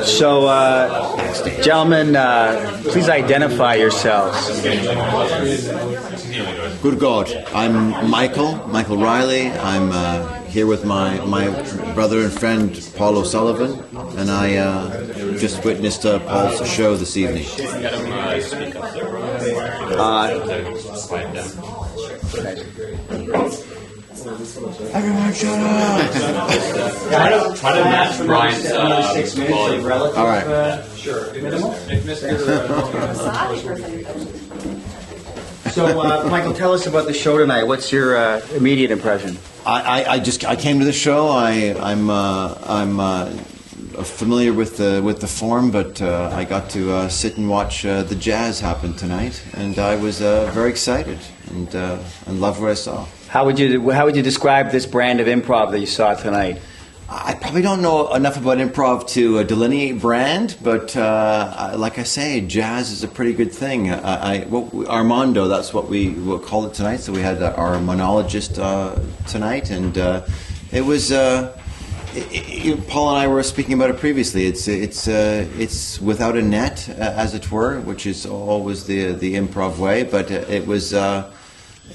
So, gentlemen, please identify yourselves. Good God, I'm Michael Riley. I'm here with my brother and friend Paul O'Sullivan, and I just witnessed Paul's show this evening. Everyone shut up! Try to match Brian's volume. All right. So, Michael, tell us about the show tonight. What's your immediate impression? I came to the show. I'm familiar with the form, but I got to sit and watch the jazz happen tonight, and I was very excited and loved what I saw. How would you describe this brand of improv that you saw tonight? I probably don't know enough about improv to delineate brand, but like I say, jazz is a pretty good thing. Armando, that's what we will call it tonight. So we had our monologist tonight, and it was. Paul and I were speaking about it previously. It's without a net, as it were, which is always the improv way. But it was.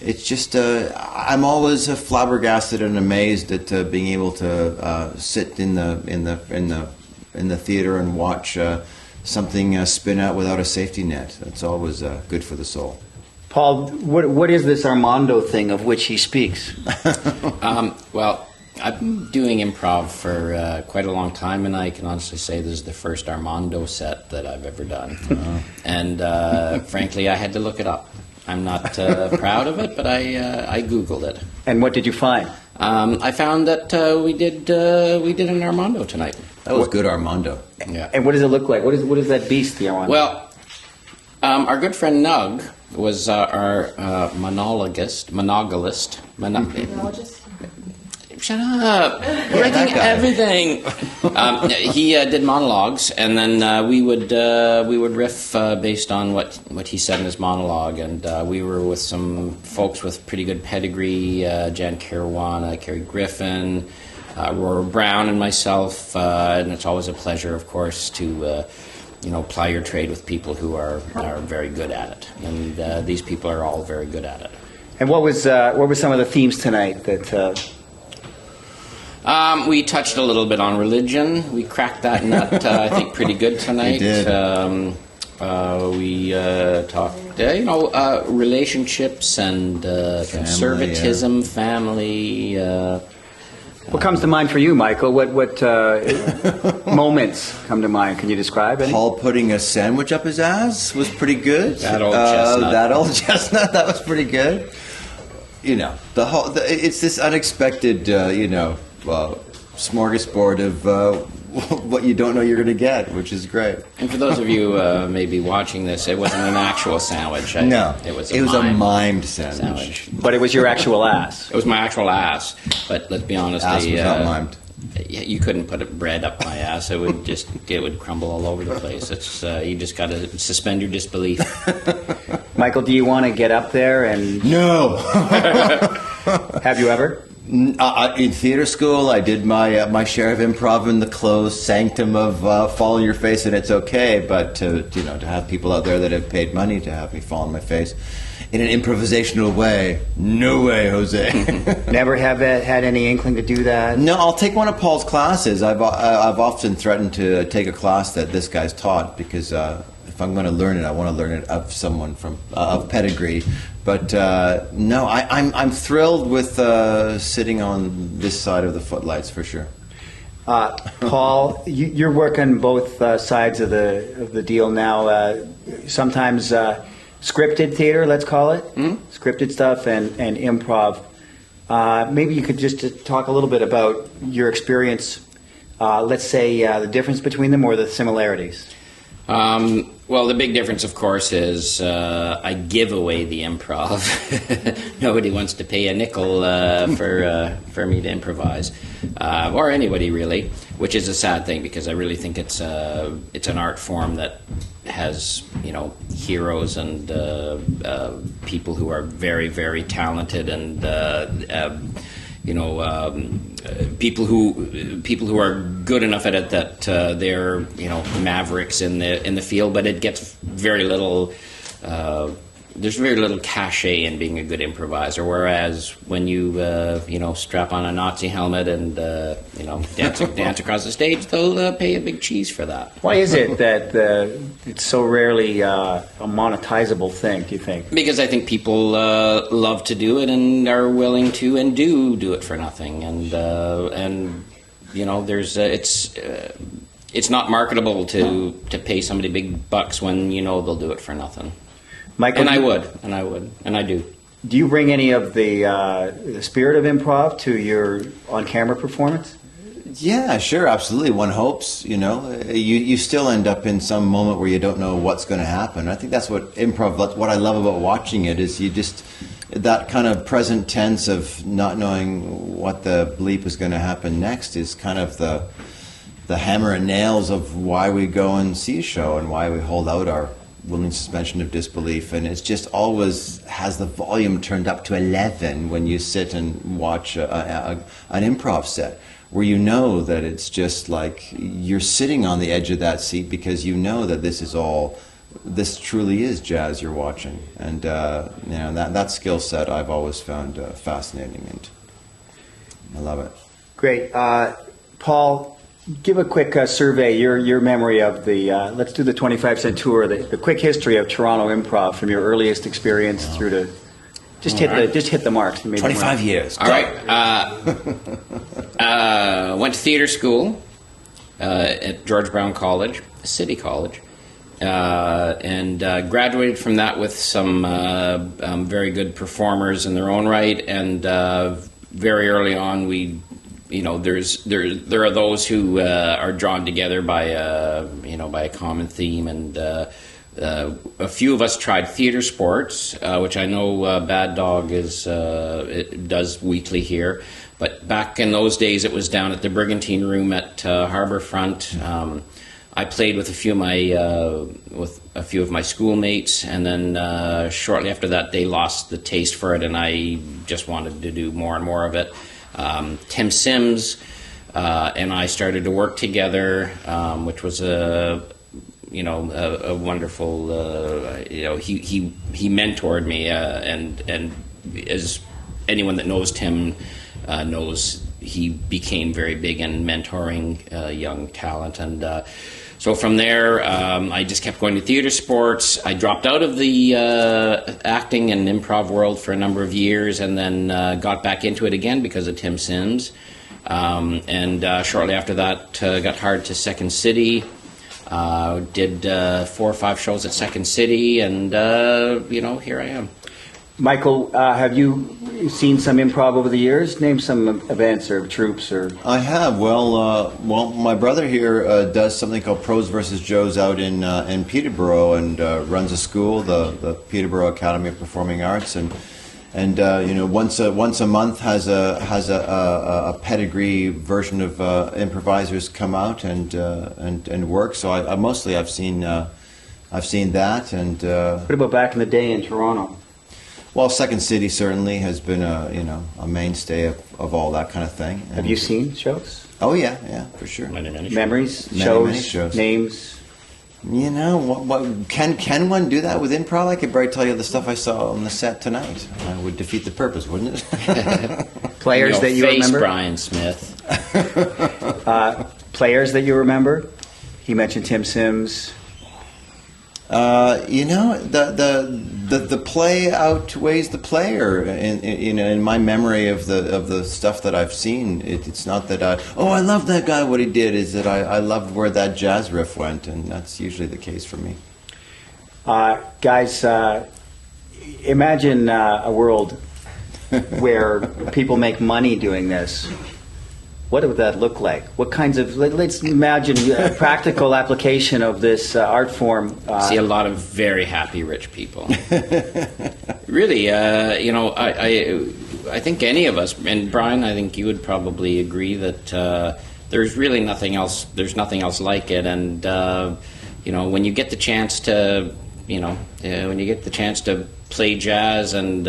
It's just I'm always flabbergasted and amazed at being able to sit in the theater and watch something spin out without a safety net. It's always good for the soul. Paul, what is this Armando thing of which he speaks? Well, I've been doing improv for quite a long time, and I can honestly say this is the first Armando set that I've ever done. And frankly, I had to look it up. I'm not proud of it, but I Googled it. And what did you find? I found that we did an Armando tonight. That was good, Armando. Yeah. And what does it look like? What is that beast, the Armando? Well, our good friend Nug was our monologist. Shut up! Breaking everything. He did monologues, and then we would riff based on what he said in his monologue. And we were with some folks with pretty good pedigree: Jan Caruana, Kerry Griffin, Aurora Brown, and myself. And it's always a pleasure, of course, to ply your trade with people who are very good at it. And these people are all very good at it. And what were some of the themes tonight that? We touched a little bit on religion. We cracked that nut, I think, pretty good tonight. We did. We talked, relationships and conservatism, family. What comes to mind for you, Michael? What moments come to mind? Can you describe any? Paul putting a sandwich up his ass was pretty good. That old chestnut. That old chestnut. That was pretty good. It's this unexpected, smorgasbord of what you don't know you're going to get, which is great. And for those of you maybe watching this, it wasn't an actual sandwich. No, it was a mimed sandwich. But it was your actual ass. It was my actual ass. But let's be honest, Ass was not mimed. You couldn't put bread up my ass. It would crumble all over the place. It's you just got to suspend your disbelief. Michael, do you want to get up there and? No. Have you ever? In theater school, I did my share of improv in the closed sanctum of fall on your face and it's okay. But to have people out there that have paid money to have me fall on my face in an improvisational way, no way, Jose. Never have had any inkling to do that? No, I'll take one of Paul's classes. I've often threatened to take a class that this guy's taught because if I'm going to learn it, I want to learn it of someone from of pedigree. But no, I'm thrilled with sitting on this side of the footlights for sure. Paul, you're working both sides of the deal now. Sometimes scripted theater, let's call it, scripted stuff, and improv. Maybe you could just talk a little bit about your experience. Let's say the difference between them or the similarities. Well, the big difference, of course, is I give away the improv. Nobody wants to pay a nickel for me to improvise, or anybody really, which is a sad thing because I really think it's an art form that has heroes and people who are very, very talented and people who are good enough at it that they're mavericks in the field, but it gets very little. There's very little cachet in being a good improviser. Whereas when you strap on a Nazi helmet and dance across the stage, they'll pay a big cheese for that. Why is it that it's so rarely a monetizable thing, do you think? Because I think people love to do it and are willing to and do it for nothing, and there's it's not marketable to pay somebody big bucks when they'll do it for nothing. Michael, And I would, and I do. Do you bring any of the spirit of improv to your on-camera performance? Yeah, sure, absolutely. One hopes, you still end up in some moment where you don't know what's going to happen. I think that's what improv, what I love about watching it is that kind of present tense of not knowing what the bleep is going to happen next is kind of the hammer and nails of why we go and see a show and why we hold out our willing suspension of disbelief, and it's just always has the volume turned up to 11 when you sit and watch an improv set, where you know that it's just like you're sitting on the edge of that seat because you know that this truly is jazz you're watching, and that skill set I've always found fascinating, and I love it. Great. Paul, give a quick survey, your memory of the, let's do the 25 Cent Tour, the quick history of Toronto Improv from your earliest experience through to, just hit the marks. 25 years. All right. Went to theater school at George Brown College, a city college, and graduated from that with some very good performers in their own right, and very early on there are those who are drawn together by a common theme, and a few of us tried theater sports, which I know Bad Dog does weekly here. But back in those days, it was down at the Brigantine Room at Harbourfront. I played with a few of my schoolmates, and then shortly after that, they lost the taste for it, and I just wanted to do more and more of it. Tim Sims and I started to work together, which was a wonderful. He mentored me, and as anyone that knows Tim knows, he became very big in mentoring young talent, and so from there, I just kept going to theater sports. I dropped out of the acting and improv world for a number of years, and then got back into it again because of Tim Sims. And shortly after that, got hired to Second City. Did 4 or 5 shows at Second City, and here I am. Michael, have you seen some improv over the years? Name some events or troops or. I have. Well, my brother here does something called Pros versus Joes out in Peterborough, and runs a school, the Peterborough Academy of Performing Arts, and once a month has a pedigree version of improvisers come out and work. So I've seen that, and What about back in the day in Toronto? well, Second City certainly has been a mainstay of all that kind of thing. And Have you seen shows? Oh yeah, for sure. Many shows. Memories, Many shows. names? What can one do that with improv? I could probably tell you the stuff I saw on the set tonight. I would defeat the purpose, wouldn't it? Players that you remember? Brian Smith. Players that you remember? He mentioned Tim Sims. The play outweighs the player. In my memory of the stuff that I've seen, it's not that I love that guy, what he did. Is that I loved where that jazz riff went, and that's usually the case for me. Guys, imagine a world where people make money doing this. What would that look like? What kinds of, let's imagine a practical application of this art form. See a lot of very happy rich people. Really, I think any of us, and Brian, I think you would probably agree that there's really nothing else. There's nothing else like it, and when you get the chance to, when you get the chance to play jazz and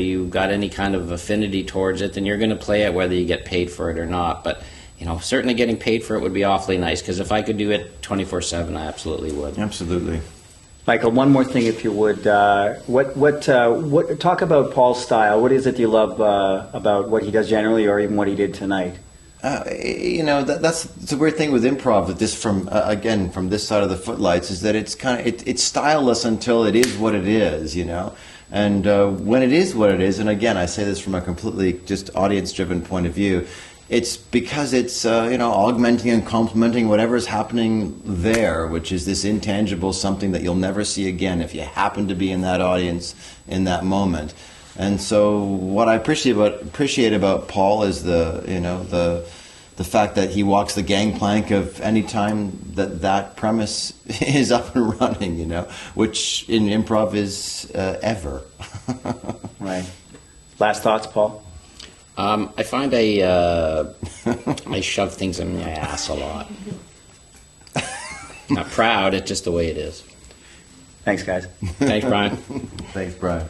you got any kind of affinity towards it, then you're going to play it whether you get paid for it or not. But certainly getting paid for it would be awfully nice, because if I could do it 24/7, I absolutely would. Absolutely. Michael, one more thing, if you would. What? Talk about Paul's style. What is it you love about what he does generally, or even what he did tonight? That's the weird thing with improv. That this again from this side of the footlights is that it's it's styleless until it is what it is. And when it is what it is, and again I say this from a completely just audience-driven point of view. It's because it's augmenting and complementing whatever's happening there, which is this intangible something that you'll never see again if you happen to be in that audience in that moment. And so, what I appreciate about Paul is the fact that he walks the gangplank of any time that premise is up and running. Which in improv is ever. Right. Last thoughts, Paul? I find I shove things in my ass a lot. Not proud, it's just the way it is. Thanks, guys. Thanks, Brian. Thanks, Brian.